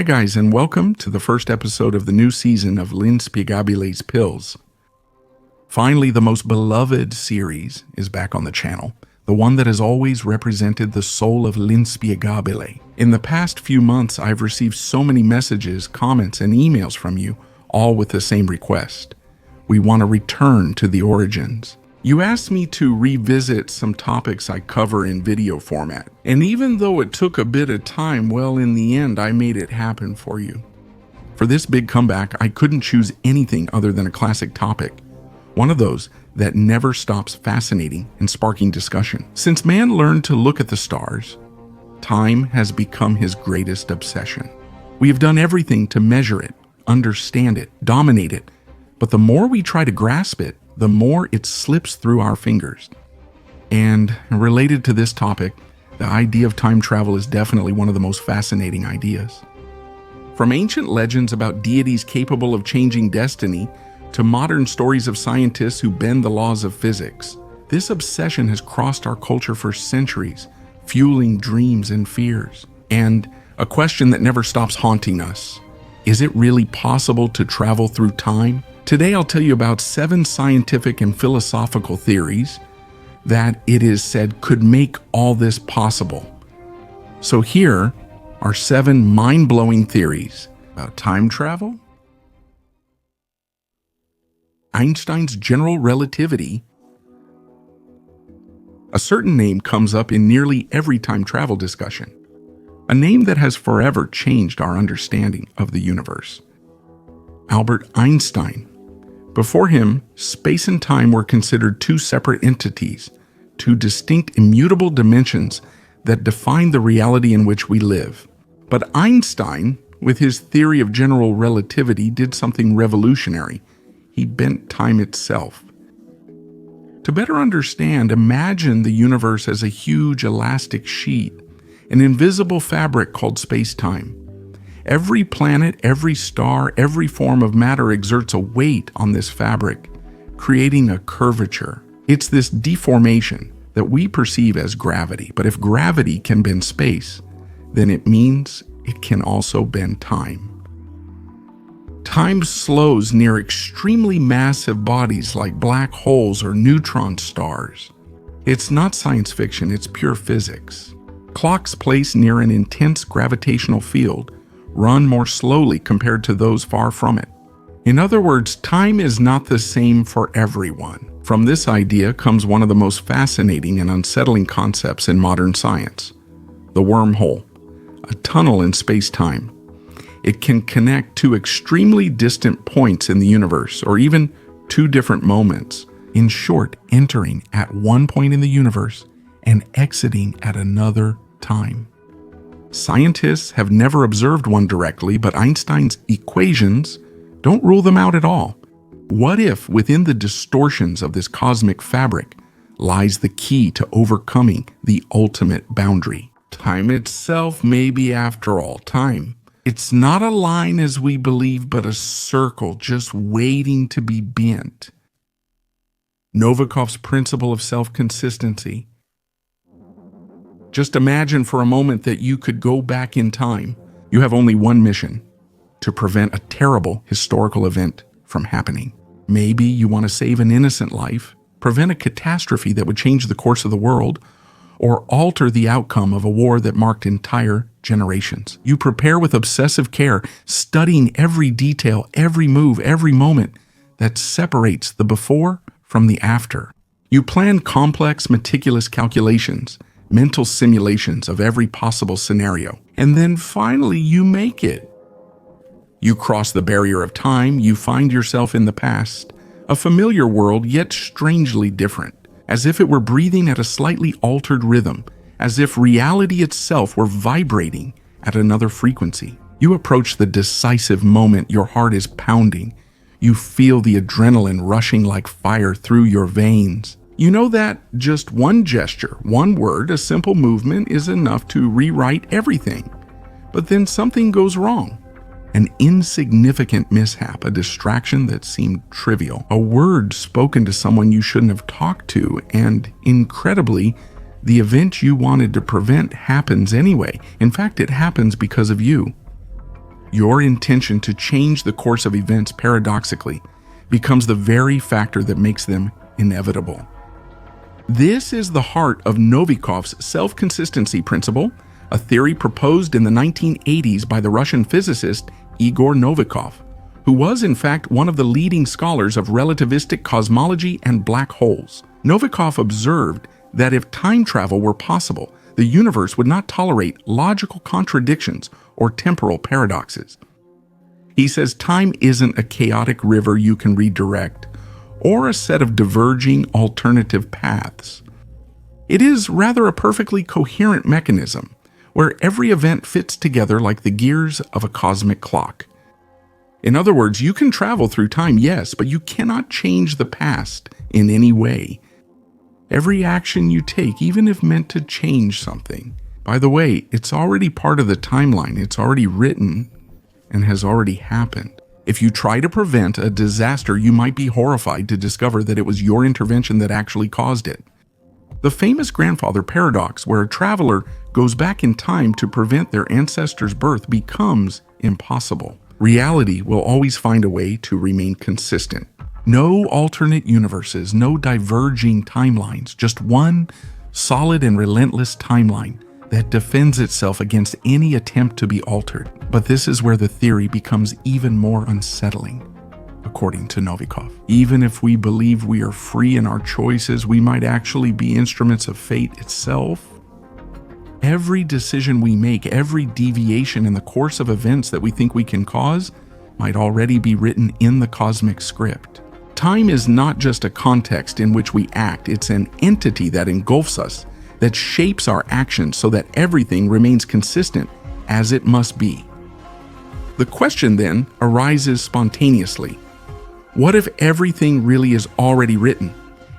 Hi guys, and welcome to the first episode of the new season of L'inspiegabile's Pills. Finally, the most beloved series is back on the channel, the one that has always represented the soul of L'inspiegabile. In the past few months, I've received so many messages, comments, and emails from you, all with the same request. We want to return to the origins. You asked me to revisit some topics I cover in video format, and even though it took a bit of time, well, in the end, I made it happen for you. For this big comeback, I couldn't choose anything other than a classic topic, one of those that never stops fascinating and sparking discussion. Since man learned to look at the stars, time has become his greatest obsession. We have done everything to measure it, understand it, dominate it, but the more we try to grasp it, the more it slips through our fingers. And related to this topic, the idea of time travel is definitely one of the most fascinating ideas. From ancient legends about deities capable of changing destiny to modern stories of scientists who bend the laws of physics, this obsession has crossed our culture for centuries, fueling dreams and fears. And a question that never stops haunting us: is it really possible to travel through time? Today I'll tell you about 7 scientific and philosophical theories that it is said could make all this possible. So here are 7 mind-blowing theories about time travel, Einstein's general relativity. A certain name comes up in nearly every time travel discussion, a name that has forever changed our understanding of the universe: Albert Einstein. Before him, space and time were considered 2 separate entities, 2 distinct immutable dimensions that define the reality in which we live. But Einstein, with his theory of general relativity, did something revolutionary. He bent time itself. To better understand, imagine the universe as a huge elastic sheet, an invisible fabric called space-time. Every planet, every star, every form of matter exerts a weight on this fabric, creating a curvature. It's this deformation that we perceive as gravity. But if gravity can bend space, then it means it can also bend time. Time slows near extremely massive bodies like black holes or neutron stars. It's not science fiction, it's pure physics. Clocks placed near an intense gravitational field run more slowly compared to those far from it. In other words, time is not the same for everyone. From this idea comes one of the most fascinating and unsettling concepts in modern science: the wormhole, a tunnel in space-time. It can connect 2 extremely distant points in the universe, or even 2 different moments. In short, entering at one point in the universe and exiting at another time. Scientists have never observed one directly, but Einstein's equations don't rule them out at all. What if within the distortions of this cosmic fabric lies the key to overcoming the ultimate boundary? Time itself may be, after all, time. It's not a line as we believe, but a circle just waiting to be bent. Novikov's principle of self-consistency. Just imagine for a moment that you could go back in time. You have only one mission: to prevent a terrible historical event from happening. Maybe you want to save an innocent life, prevent a catastrophe that would change the course of the world, or alter the outcome of a war that marked entire generations. You prepare with obsessive care, studying every detail, every move, every moment that separates the before from the after. You plan complex, meticulous calculations, mental simulations of every possible scenario, and then finally you make it. You cross the barrier of time, you find yourself in the past, a familiar world yet strangely different, as if it were breathing at a slightly altered rhythm, as if reality itself were vibrating at another frequency. You approach the decisive moment, your heart is pounding. You feel the adrenaline rushing like fire through your veins. You know that just one gesture, one word, a simple movement is enough to rewrite everything. But then something goes wrong. An insignificant mishap, a distraction that seemed trivial, a word spoken to someone you shouldn't have talked to, and incredibly, the event you wanted to prevent happens anyway. In fact, it happens because of you. Your intention to change the course of events paradoxically becomes the very factor that makes them inevitable. This is the heart of Novikov's self-consistency principle, a theory proposed in the 1980s by the Russian physicist Igor Novikov, who was in fact one of the leading scholars of relativistic cosmology and black holes. Novikov observed that if time travel were possible, the universe would not tolerate logical contradictions or temporal paradoxes. He says time isn't a chaotic river you can redirect, or a set of diverging alternative paths. It is rather a perfectly coherent mechanism, where every event fits together like the gears of a cosmic clock. In other words, you can travel through time, yes, but you cannot change the past in any way. Every action you take, even if meant to change something, by the way, it's already part of the timeline. It's already written and has already happened. If you try to prevent a disaster, you might be horrified to discover that it was your intervention that actually caused it. The famous grandfather paradox, where a traveler goes back in time to prevent their ancestor's birth, becomes impossible. Reality will always find a way to remain consistent. No alternate universes, no diverging timelines, just one solid and relentless timeline that defends itself against any attempt to be altered. But this is where the theory becomes even more unsettling, according to Novikov. Even if we believe we are free in our choices, we might actually be instruments of fate itself. Every decision we make, every deviation in the course of events that we think we can cause, might already be written in the cosmic script. Time is not just a context in which we act, it's an entity that engulfs us, that shapes our actions so that everything remains consistent as it must be. The question then arises spontaneously. What if everything really is already written?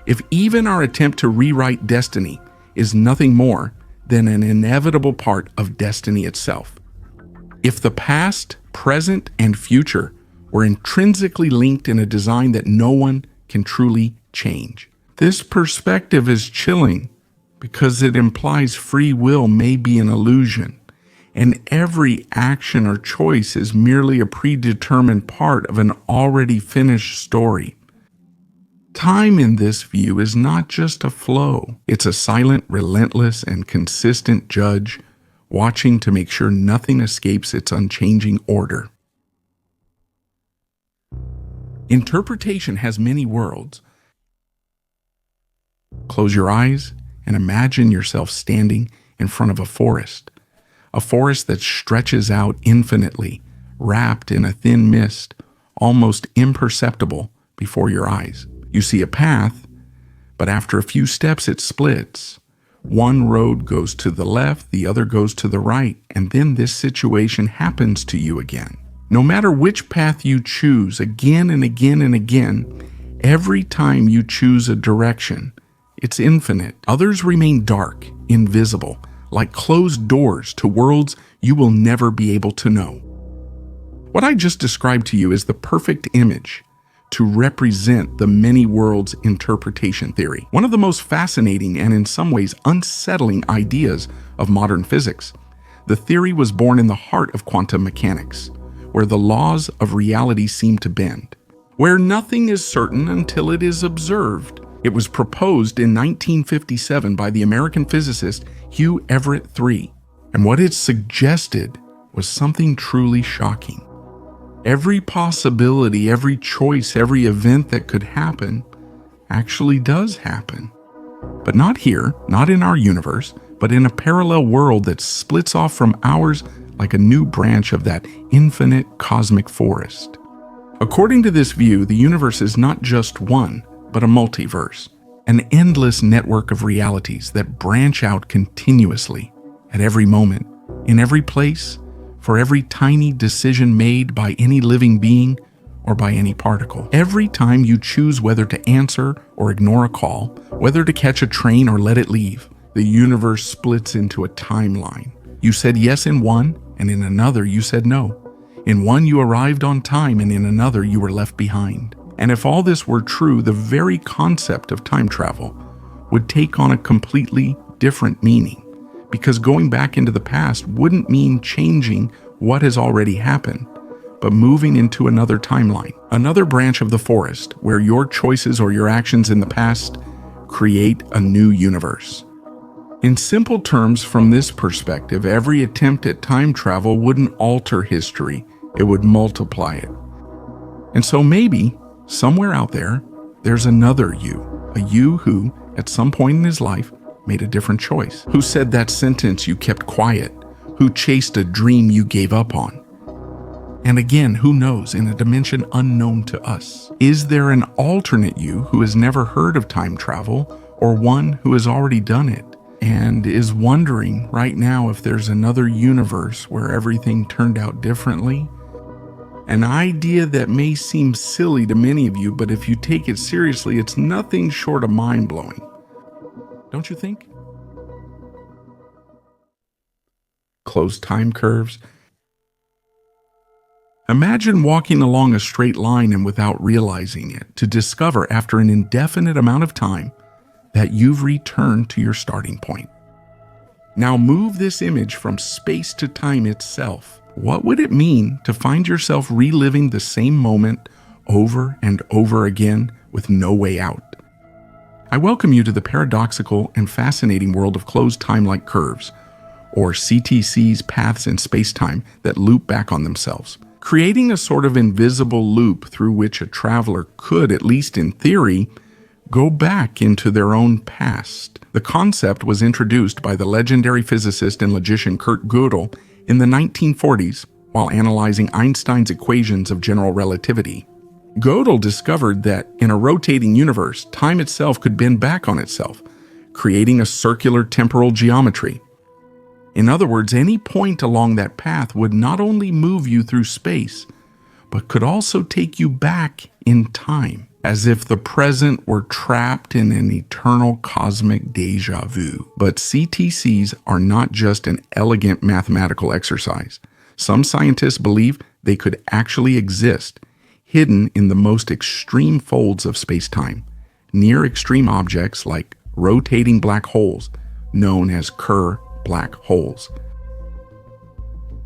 If even our attempt to rewrite destiny is nothing more than an inevitable part of destiny itself? If the past, present, and future were intrinsically linked in a design that no one can truly change? This perspective is chilling because it implies free will may be an illusion, and every action or choice is merely a predetermined part of an already finished story. Time in this view is not just a flow. It's a silent, relentless, and consistent judge watching to make sure nothing escapes its unchanging order. Interpretation has many worlds. Close your eyes and imagine yourself standing in front of a forest that stretches out infinitely, wrapped in a thin mist, almost imperceptible before your eyes. You see a path, but after a few steps it splits. One road goes to the left, the other goes to the right, and then this situation happens to you again. No matter which path you choose, again and again and again, every time you choose a direction, it's infinite. Others remain dark, invisible, like closed doors to worlds you will never be able to know. What I just described to you is the perfect image to represent the many worlds interpretation theory, one of the most fascinating and in some ways unsettling ideas of modern physics. The theory was born in the heart of quantum mechanics, where the laws of reality seem to bend, where nothing is certain until it is observed. It was proposed in 1957 by the American physicist Hugh Everett III, and what it suggested was something truly shocking. Every possibility, every choice, every event that could happen actually does happen. But not here, not in our universe, but in a parallel world that splits off from ours like a new branch of that infinite cosmic forest. According to this view, the universe is not just one, but a multiverse, an endless network of realities that branch out continuously at every moment, in every place, for every tiny decision made by any living being or by any particle. Every time you choose whether to answer or ignore a call, whether to catch a train or let it leave, the universe splits into a timeline. You said yes in one, and in another you said no. In one you arrived on time, and in another you were left behind. And if all this were true, the very concept of time travel would take on a completely different meaning, because going back into the past wouldn't mean changing what has already happened, but moving into another timeline, another branch of the forest where your choices or your actions in the past create a new universe. In simple terms, from this perspective, every attempt at time travel wouldn't alter history, it would multiply it. And so maybe, somewhere out there, there's another you, a you who, at some point in his life, made a different choice, who said that sentence you kept quiet, who chased a dream you gave up on. And again, who knows, in a dimension unknown to us, is there an alternate you who has never heard of time travel, or one who has already done it, and is wondering right now if there's another universe where everything turned out differently? An idea that may seem silly to many of you, but if you take it seriously, it's nothing short of mind-blowing. Don't you think? Closed time curves. Imagine walking along a straight line and without realizing it, to discover after an indefinite amount of time that you've returned to your starting point. Now move this image from space to time itself. What would it mean to find yourself reliving the same moment over and over again with no way out? I welcome you to the paradoxical and fascinating world of closed time-like curves, or CTC's, paths in space-time that loop back on themselves, creating a sort of invisible loop through which a traveler could, at least in theory, go back into their own past. The concept was introduced by the legendary physicist and logician Kurt Gödel in the 1940s while analyzing Einstein's equations of general relativity. Gödel discovered that in a rotating universe, time itself could bend back on itself, creating a circular temporal geometry. In other words, any point along that path would not only move you through space, but could also take you back in time, as if the present were trapped in an eternal cosmic déjà vu. But CTCs are not just an elegant mathematical exercise. Some scientists believe they could actually exist, hidden in the most extreme folds of space-time, near extreme objects like rotating black holes, known as Kerr black holes.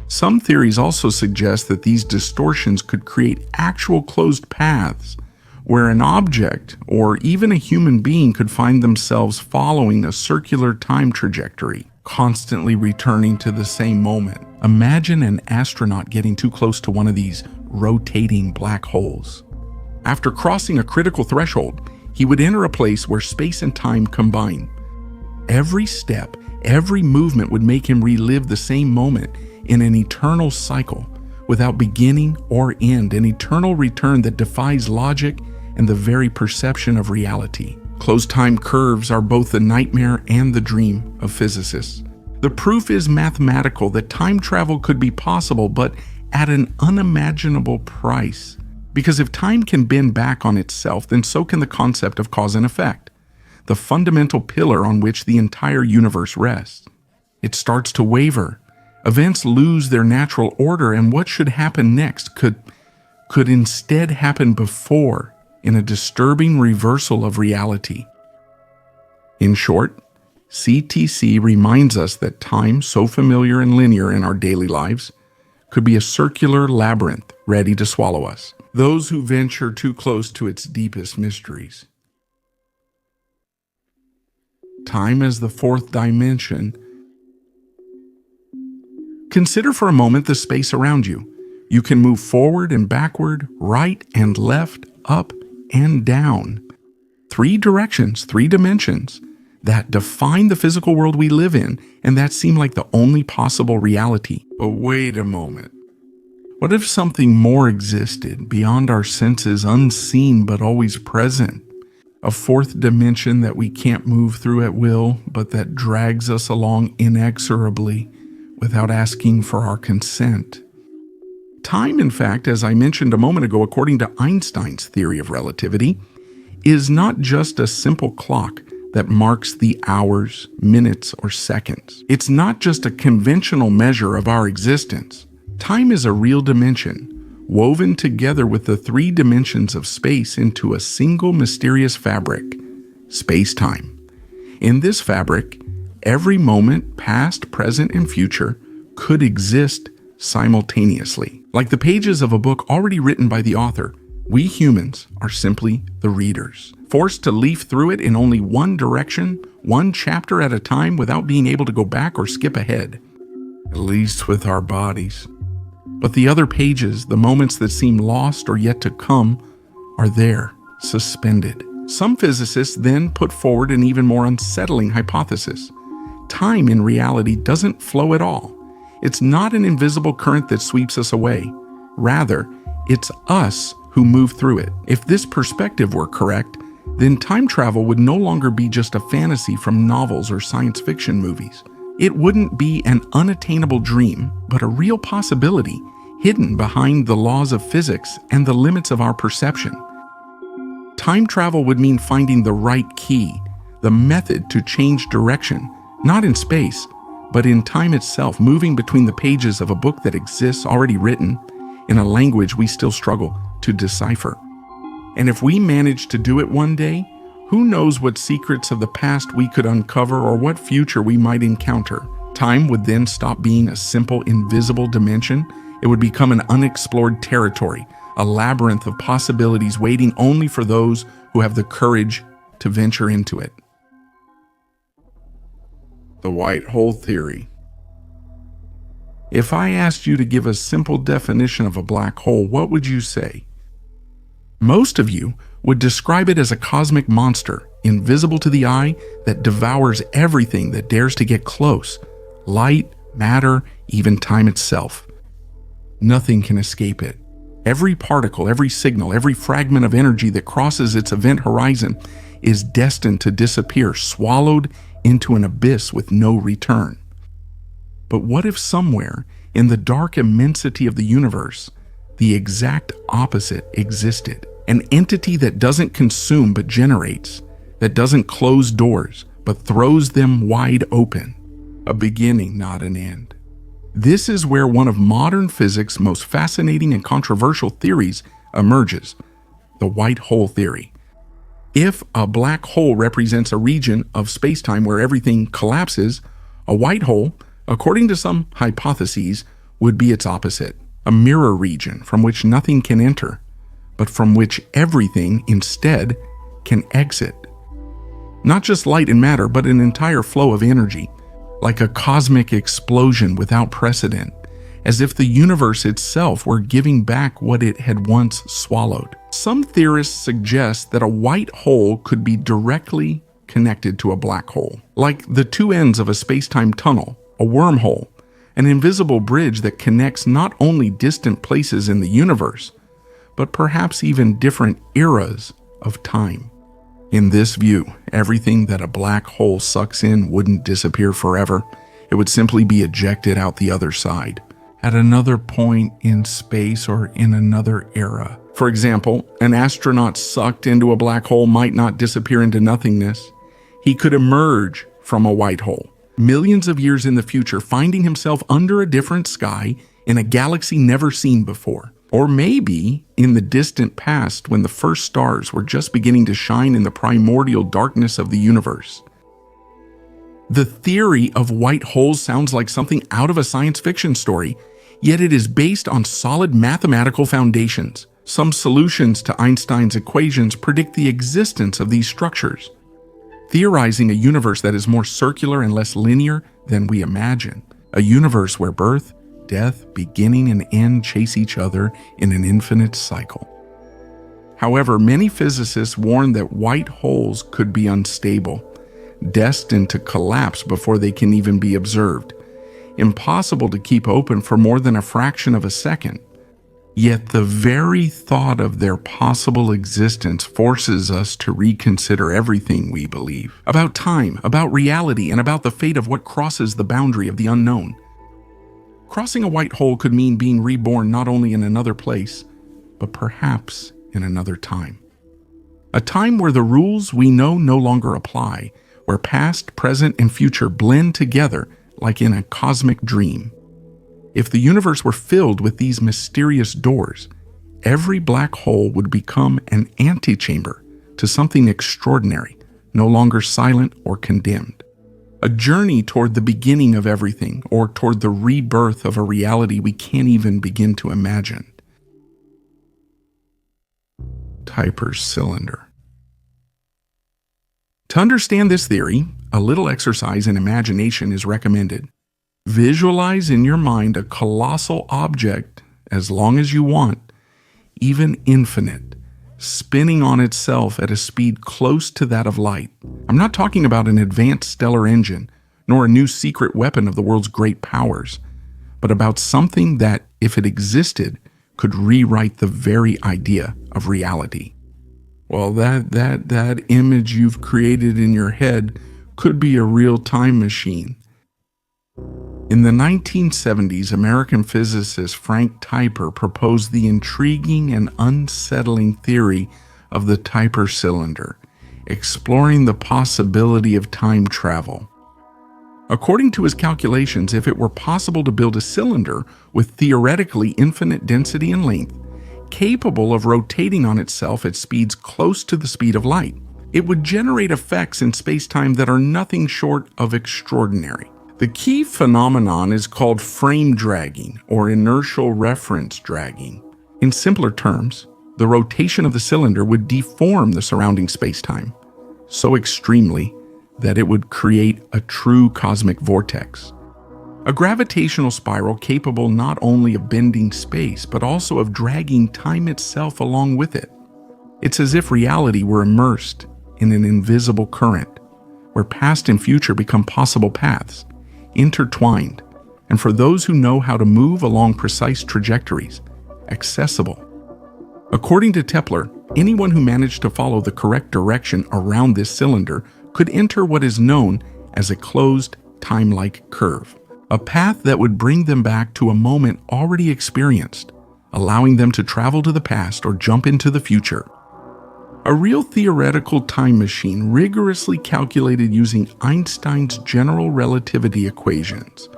Some theories also suggest that these distortions could create actual closed paths where an object or even a human being could find themselves following a circular time trajectory, constantly returning to the same moment. Imagine an astronaut getting too close to one of these rotating black holes. After crossing a critical threshold, he would enter a place where space and time combine. Every step, every movement would make him relive the same moment in an eternal cycle, without beginning or end, an eternal return that defies logic and the very perception of reality. Closed time curves are both the nightmare and the dream of physicists. The proof is mathematical that time travel could be possible, but at an unimaginable price. Because if time can bend back on itself, then so can the concept of cause and effect, the fundamental pillar on which the entire universe rests. It starts to waver. Events lose their natural order, and what should happen next could instead happen before, in a disturbing reversal of reality. In short, CTC reminds us that time, so familiar and linear in our daily lives, could be a circular labyrinth ready to swallow us, those who venture too close to its deepest mysteries. Time as the fourth dimension. Consider for a moment the space around you. You can move forward and backward, right and left, up and down. 3 directions, 3 dimensions that define the physical world we live in, and that seem like the only possible reality. But wait a moment. What if something more existed, beyond our senses, unseen but always present? A 4th dimension that we can't move through at will, but that drags us along inexorably without asking for our consent. Time, in fact, as I mentioned a moment ago, according to Einstein's theory of relativity, is not just a simple clock that marks the hours, minutes, or seconds. It's not just a conventional measure of our existence. Time is a real dimension, woven together with the 3 dimensions of space into a single mysterious fabric, space-time. In this fabric, every moment, past, present, and future, could exist simultaneously. Like the pages of a book already written by the author, we humans are simply the readers, forced to leaf through it in only one direction, one chapter at a time without being able to go back or skip ahead. At least with our bodies. But the other pages, the moments that seem lost or yet to come, are there, suspended. Some physicists then put forward an even more unsettling hypothesis. Time in reality doesn't flow at all. It's not an invisible current that sweeps us away. Rather, it's us who move through it. If this perspective were correct, then time travel would no longer be just a fantasy from novels or science fiction movies. It wouldn't be an unattainable dream, but a real possibility hidden behind the laws of physics and the limits of our perception. Time travel would mean finding the right key, the method to change direction, not in space, but in time itself, moving between the pages of a book that exists already written in a language we still struggle to decipher. And if we manage to do it one day, who knows what secrets of the past we could uncover or what future we might encounter. Time would then stop being a simple, invisible dimension. It would become an unexplored territory, a labyrinth of possibilities waiting only for those who have the courage to venture into it. The white hole theory. If I asked you to give a simple definition of a black hole, what would you say? Most of you would describe it as a cosmic monster, invisible to the eye, that devours everything that dares to get close. Light, matter, even time itself. Nothing can escape it. Every particle, every signal, every fragment of energy that crosses its event horizon is destined to disappear, swallowed into an abyss with no return. But what if somewhere in the dark immensity of the universe, the exact opposite existed? An entity that doesn't consume but generates, that doesn't close doors but throws them wide open. A beginning, not an end. This is where one of modern physics' most fascinating and controversial theories emerges, the white hole theory. If a black hole represents a region of space-time where everything collapses, a white hole, according to some hypotheses, would be its opposite, a mirror region from which nothing can enter, but from which everything instead can exit. Not just light and matter, but an entire flow of energy, like a cosmic explosion without precedent, as if the universe itself were giving back what it had once swallowed. Some theorists suggest that a white hole could be directly connected to a black hole, like the two ends of a space-time tunnel, a wormhole, an invisible bridge that connects not only distant places in the universe, but perhaps even different eras of time. In this view, everything that a black hole sucks in wouldn't disappear forever. It would simply be ejected out the other side, at another point in space or in another era. For example, an astronaut sucked into a black hole might not disappear into nothingness. He could emerge from a white hole, millions of years in the future, finding himself under a different sky in a galaxy never seen before. Or maybe in the distant past when the first stars were just beginning to shine in the primordial darkness of the universe. The theory of white holes sounds like something out of a science fiction story, yet it is based on solid mathematical foundations. Some solutions to Einstein's equations predict the existence of these structures, theorizing a universe that is more circular and less linear than we imagine. A universe where birth, death, beginning, and end chase each other in an infinite cycle. However, many physicists warn that white holes could be unstable, destined to collapse before they can even be observed, impossible to keep open for more than a fraction of a second. Yet the very thought of their possible existence forces us to reconsider everything we believe about time, about reality, and about the fate of what crosses the boundary of the unknown. Crossing a white hole could mean being reborn not only in another place, but perhaps in another time. A time where the rules we know no longer apply, where past, present, and future blend together like in a cosmic dream. If the universe were filled with these mysterious doors, every black hole would become an antechamber to something extraordinary, no longer silent or condemned. a journey toward the beginning of everything, or toward the rebirth of a reality we can't even begin to imagine. Tipler's cylinder. To understand this theory, a little exercise in imagination is recommended. Visualize in your mind a colossal object, as long as you want, even infinite, spinning on itself at a speed close to that of light. I'm not talking about an advanced stellar engine, nor a new secret weapon of the world's great powers, but about something that, if it existed, could rewrite the very idea of reality. Well, that image you've created in your head could be a real time machine. In the 1970s, American physicist Frank Tipler proposed the intriguing and unsettling theory of the Tipler cylinder, exploring the possibility of time travel. According to his calculations, if it were possible to build a cylinder with theoretically infinite density and length, capable of rotating on itself at speeds close to the speed of light, it would generate effects in space-time that are nothing short of extraordinary. The key phenomenon is called frame dragging, or inertial reference dragging. In simpler terms, the rotation of the cylinder would deform the surrounding space-time so extremely that it would create a true cosmic vortex. A gravitational spiral capable not only of bending space, but also of dragging time itself along with it. It's as if reality were immersed in an invisible current, where past and future become possible paths, intertwined, and for those who know how to move along precise trajectories, accessible. According to Tipler, anyone who managed to follow the correct direction around this cylinder could enter what is known as a closed Timelike curve, a path that would bring them back to a moment already experienced, allowing them to travel to the past or jump into the future. A real theoretical time machine rigorously calculated using Einstein's general relativity equations.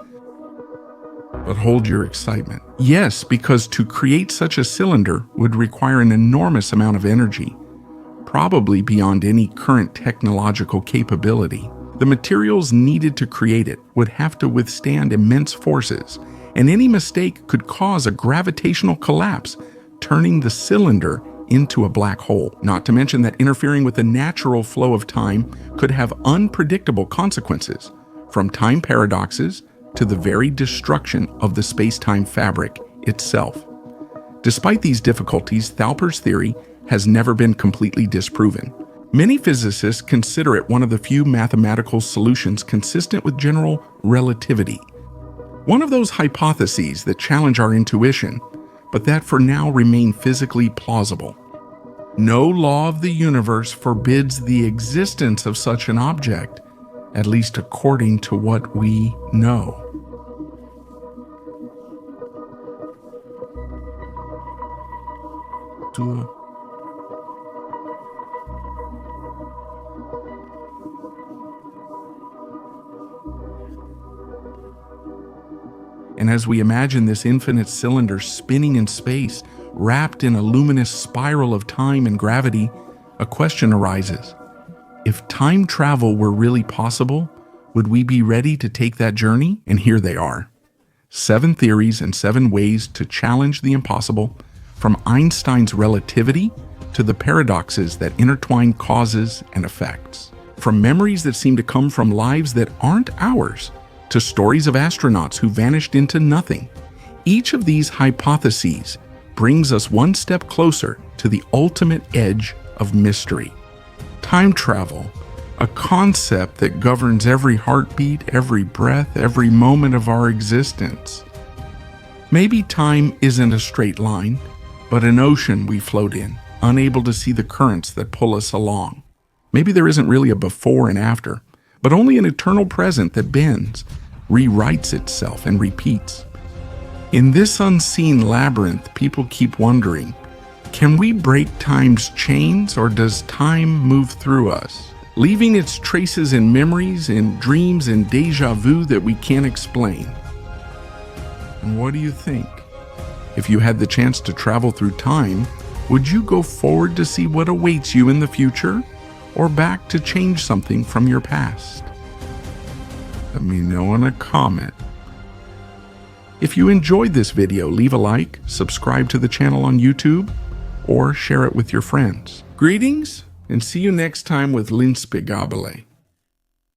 But hold your excitement. Yes, because to create such a cylinder would require an enormous amount of energy, probably beyond any current technological capability. The materials needed to create it would have to withstand immense forces, and any mistake could cause a gravitational collapse, turning the cylinder into a black hole. Not to mention that interfering with the natural flow of time could have unpredictable consequences, from time paradoxes to the very destruction of the space-time fabric itself. Despite these difficulties, Tipler's theory has never been completely disproven. Many physicists consider it one of the few mathematical solutions consistent with general relativity. One of those hypotheses that challenge our intuition, but that for now remain physically plausible. No law of the universe forbids the existence of such an object, at least according to what we know. And as we imagine this infinite cylinder spinning in space, wrapped in a luminous spiral of time and gravity, a question arises. If time travel were really possible, would we be ready to take that journey? And here they are. 7 theories and 7 ways to challenge the impossible, from Einstein's relativity to the paradoxes that intertwine causes and effects. From memories that seem to come from lives that aren't ours, to stories of astronauts who vanished into nothing. Each of these hypotheses brings us one step closer to the ultimate edge of mystery. Time travel, a concept that governs every heartbeat, every breath, every moment of our existence. Maybe time isn't a straight line, but an ocean we float in, unable to see the currents that pull us along. Maybe there isn't really a before and after, but only an eternal present that bends, rewrites itself, and repeats. In this unseen labyrinth, people keep wondering, can we break time's chains, or does time move through us, leaving its traces in memories, in dreams, and déjà vu that we can't explain? And what do you think? If you had the chance to travel through time, would you go forward to see what awaits you in the future, or back to change something from your past? Let me know in a comment. If you enjoyed this video, leave a like, subscribe to the channel on YouTube, or share it with your friends. Greetings, and see you next time with Linspigabele.